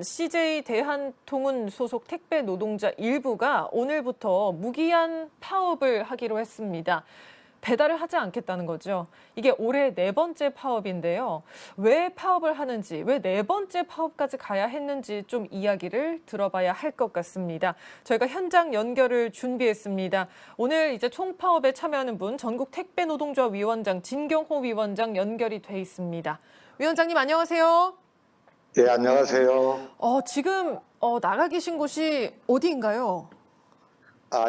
CJ 대한통운 소속 택배 노동자 일부가 오늘부터 무기한 파업을 하기로 했습니다. 배달을 하지 않겠다는 거죠. 이게 올해 네 번째 파업인데요. 왜 파업을 하는지, 왜 네 번째 파업까지 가야 했는지 좀 이야기를 들어봐야 할 것 같습니다. 저희가 현장 연결을 준비했습니다. 오늘 이제 총파업에 참여하는 분, 전국 택배 노동조합 위원장 진경호 위원장 연결이 돼 있습니다. 위원장님 안녕하세요. 네, 안녕하세요. 지금 나가 계신 곳이 어디인가요?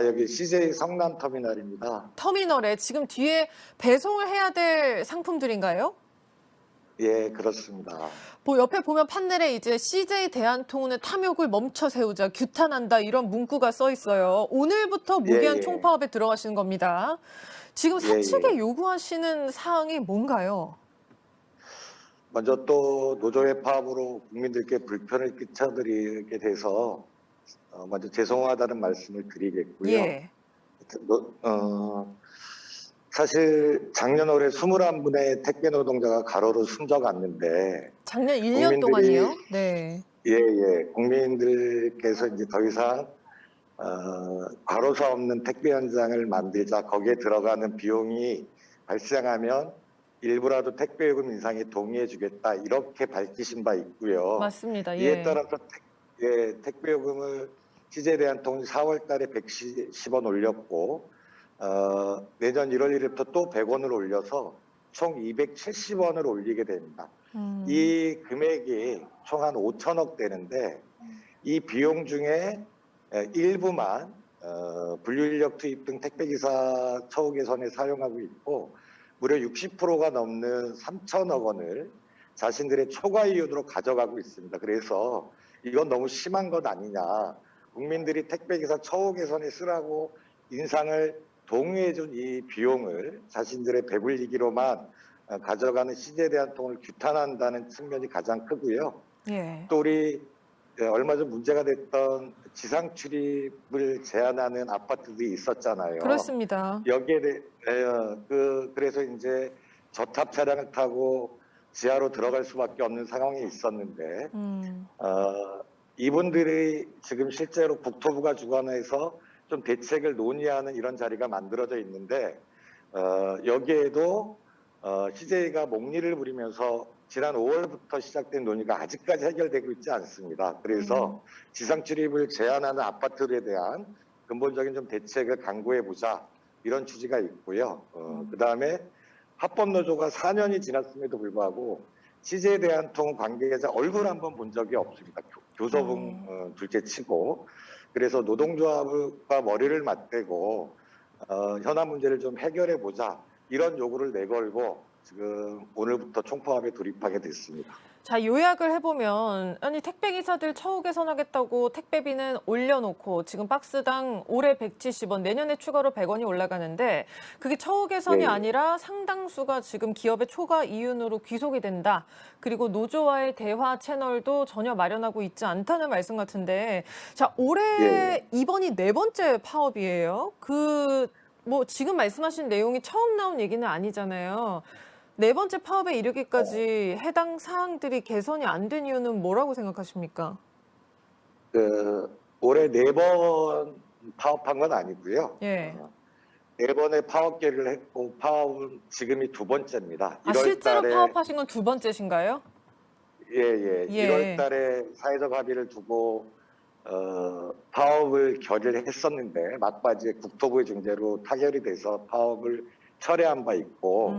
여기 CJ 성남터미널입니다. 터미널에 지금 뒤에 배송을 해야 될 상품들인가요? 예, 그렇습니다. 옆에 보면 판넬에 이제 CJ 대한통운의 탐욕을 멈춰 세우자, 규탄한다 이런 문구가 써 있어요. 오늘부터 무기한 예. 총파업에 들어가시는 겁니다. 지금 사측에 예. 요구하시는 사항이 뭔가요? 먼저 또 노조의 파업으로 국민들께 불편을 끼쳐드리게 돼서 먼저 죄송하다는 말씀을 드리겠고요. 예. 사실 작년 올해 21분의 택배 노동자가 가로로 숨져갔는데 작년 1년 동안이요? 네. 국민들께서 이제 더 이상 과로사 없는 택배 현장을 만들자, 거기에 들어가는 비용이 발생하면 일부라도 택배 요금 인상에 동의해 주겠다, 이렇게 밝히신 바 있고요. 맞습니다. 예. 이에 따라서 택배 요금을 CJ 대한통운이 4월 달에 110원 올렸고 내년 1월 1일부터 또 100원을 올려서 총 270원을 올리게 됩니다. 이 금액이 총 한 5천억 되는데 이 비용 중에 일부만 분류인력 투입 등 택배기사 처우 개선에 사용하고 있고, 무려 60%가 넘는 3천억 원을 자신들의 초과 이윤으로 가져가고 있습니다. 그래서 이건 너무 심한 것 아니냐. 국민들이 택배기사 처우 개선에 쓰라고 인상을 동의해준 이 비용을 자신들의 배불리기로만 가져가는 CJ 대한통운을 규탄한다는 측면이 가장 크고요. 예. 또 우리 얼마 전 문제가 됐던 지상 출입을 제한하는 아파트들이 있었잖아요. 그렇습니다. 여기에 대해 그래서 이제 저탑 차량을 타고 지하로 들어갈 수밖에 없는 상황이 있었는데 이분들이 지금 실제로 국토부가 주관해서 좀 대책을 논의하는 이런 자리가 만들어져 있는데 여기에도 CJ가 목리를 부리면서 지난 5월부터 시작된 논의가 아직까지 해결되고 있지 않습니다. 그래서 지상 출입을 제한하는 아파트에 대한 근본적인 좀 대책을 강구해보자, 이런 취지가 있고요. 그다음에 합법노조가 4년이 지났음에도 불구하고 CJ 대한통운 관계자 얼굴 한번 본 적이 없습니다. 교섭은 둘째치고. 그래서 노동조합과 머리를 맞대고 현안 문제를 좀 해결해보자, 이런 요구를 내걸고 지금 오늘부터 총파업에 돌입하게 됐습니다. 자, 요약을 해보면 아니 택배기사들 처우 개선하겠다고 택배비는 올려놓고 지금 박스당 올해 170원, 내년에 추가로 100원이 올라가는데 그게 처우 개선이 아니라 상당수가 지금 기업의 초과 이윤으로 귀속이 된다. 그리고 노조와의 대화 채널도 전혀 마련하고 있지 않다는 말씀 같은데, 자, 올해 이번이 네 번째 파업이에요. 지금 말씀하신 내용이 처음 나온 얘기는 아니잖아요. 네 번째 파업에 이르기까지 해당 사항들이 개선이 안 된 이유는 뭐라고 생각하십니까? 올해 4번 파업한 건 아니고요. 예. 4번의 파업 계획을 했고 파업은 지금이 두 번째입니다. 실제로 파업하신 건 두 번째신가요? 예. 1월 달에 사회적 합의를 두고 파업을 결의를 했었는데 막바지에 국토부의 중재로 타결이 돼서 파업을 철회한 바 있고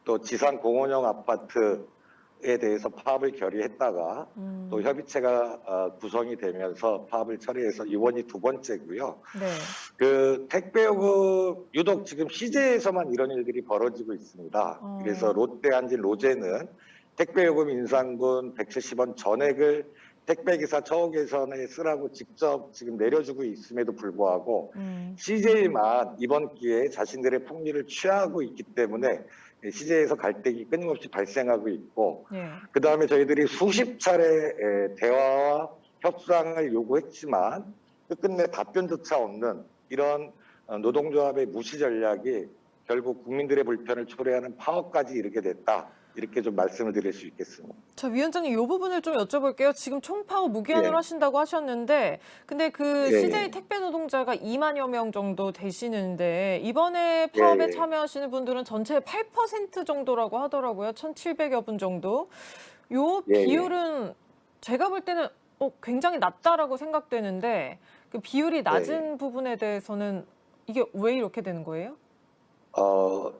또 지상 공원형 아파트에 대해서 파업을 결의했다가 또 협의체가 구성이 되면서 파업을 철회해서 이번이 두 번째고요. 네. 택배요금 유독 지금 CJ에서만 이런 일들이 벌어지고 있습니다. 그래서 롯데 한진 로제는 택배요금 인상분 170원 전액을 택배기사 처우 개선에 쓰라고 직접 지금 내려주고 있음에도 불구하고 CJ만 이번 기회에 자신들의 폭리를 취하고 있기 때문에 CJ에서 갈등이 끊임없이 발생하고 있고, 그다음에 저희들이 수십 차례 대화와 협상을 요구했지만 끝끝내 답변조차 없는 이런 노동조합의 무시 전략이 결국 국민들의 불편을 초래하는 파업까지 이르게 됐다, 이렇게 좀 말씀을 드릴 수 있겠습니다. 자, 위원장님, 이 부분을 좀 여쭤볼게요. 지금 총파업 무기한으로 예. 하신다고 하셨는데, 근데 그 예, CJ 예. 택배 노동자가 2만여 명 정도 되시는데, 이번에 예, 파업에 예. 참여하시는 분들은 전체의 8% 정도라고 하더라고요. 1,700여 분 정도. 요 예, 예. 비율은 제가 볼 때는 굉장히 낮다라고 생각되는데, 그 비율이 낮은 부분에 대해서는 이게 왜 이렇게 되는 거예요?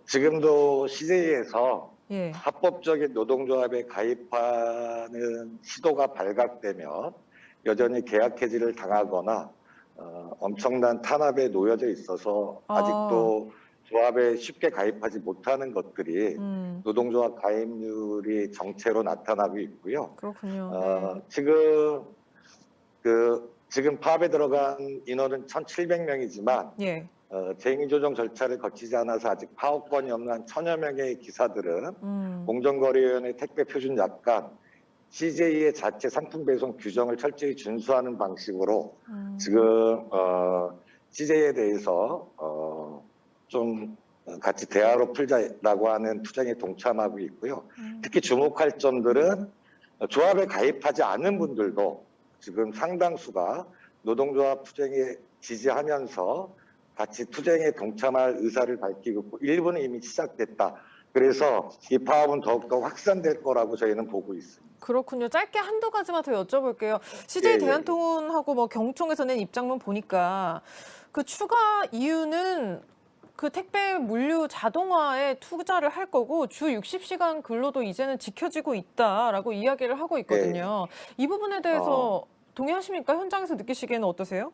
지금도 CJ에서 예. 합법적인 노동조합에 가입하는 시도가 발각되면 여전히 계약 해지를 당하거나 엄청난 탄압에 놓여져 있어서 아. 아직도 조합에 쉽게 가입하지 못하는 것들이 음, 노동조합 가입률이 정체로 나타나고 있고요. 그렇군요. 네. 지금 파업에 들어간 인원은 1,700명이지만 예. 쟁의조정 절차를 거치지 않아서 아직 파업권이 없는 한 1,000여 명의 기사들은 음, 공정거래위원회 택배 표준 약관 CJ의 자체 상품 배송 규정을 철저히 준수하는 방식으로 지금 CJ에 대해서 좀 같이 대화로 풀자라고 하는 투쟁에 동참하고 있고요. 특히 주목할 점들은 조합에 가입하지 않은 분들도 지금 상당수가 노동조합 투쟁에 지지하면서 같이 투쟁에 동참할 의사를 밝히고 있고 일부는 이미 시작됐다. 그래서 이 파업은 더욱더 확산될 거라고 저희는 보고 있습니다. 그렇군요. 짧게 한두 가지만 더 여쭤볼게요. CJ 예, 예. 대한통운하고 뭐 경총에서 낸 입장문 보니까 그 추가 이유는 그 택배 물류 자동화에 투자를 할 거고 주 60시간 근로도 이제는 지켜지고 있다라고 이야기를 하고 있거든요. 이 부분에 대해서 동의하십니까? 현장에서 느끼시기에는 어떠세요?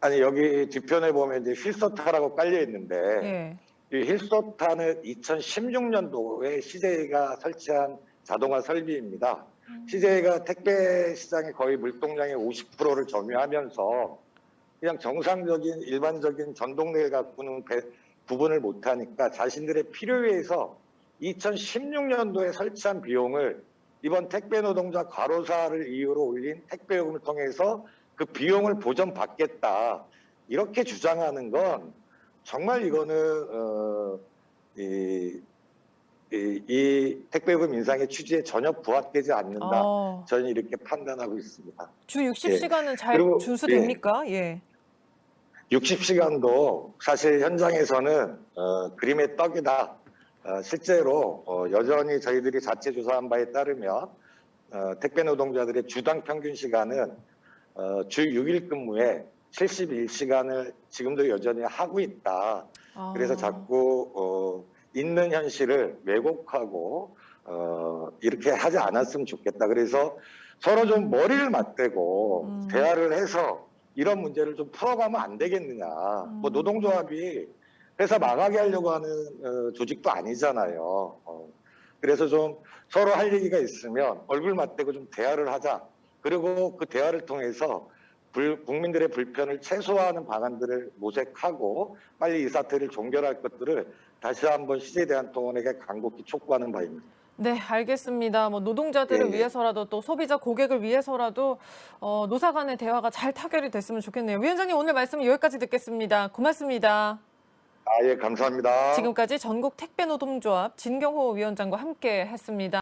아니 여기 뒤편에 보면 이제 힐서타라고 깔려 있는데 예. 이 힐서타는 2016년도에 CJ가 설치한 자동화 설비입니다. CJ가 택배 시장의 거의 물동량의 50%를 점유하면서 그냥 정상적인 일반적인 전동레일 갖고는 구분을 못하니까 자신들의 필요에 의해서 2016년도에 설치한 비용을 이번 택배 노동자 과로사를 이유로 올린 택배요금을 통해서 그 비용을 보전받겠다 이렇게 주장하는 건 정말 이거는 이 택배요금 인상의 취지에 전혀 부합되지 않는다. 저는 이렇게 판단하고 있습니다. 주 60시간은 잘 그리고, 준수됩니까? 예. 60시간도 사실 현장에서는 그림의 떡이다. 실제로 여전히 저희들이 자체 조사한 바에 따르면 택배 노동자들의 주당 평균 시간은 주 6일 근무에 71시간을 지금도 여전히 하고 있다. 그래서 자꾸 있는 현실을 왜곡하고 이렇게 하지 않았으면 좋겠다. 그래서 서로 좀 머리를 맞대고 대화를 해서 이런 문제를 좀 풀어가면 안 되겠느냐. 뭐 노동조합이 회사 망하게 하려고 하는 조직도 아니잖아요. 그래서 좀 서로 할 얘기가 있으면 얼굴 맞대고 좀 대화를 하자. 그리고 그 대화를 통해서 국민들의 불편을 최소화하는 방안들을 모색하고 빨리 이 사태를 종결할 것들을 다시 한번 CJ대한통운에게 간곡히 촉구하는 바입니다. 네, 알겠습니다. 뭐 노동자들을 위해서라도 또 소비자 고객을 위해서라도 노사 간의 대화가 잘 타결이 됐으면 좋겠네요. 위원장님, 오늘 말씀 여기까지 듣겠습니다. 고맙습니다. 예, 감사합니다. 지금까지 전국 택배노동조합 진경호 위원장과 함께 했습니다.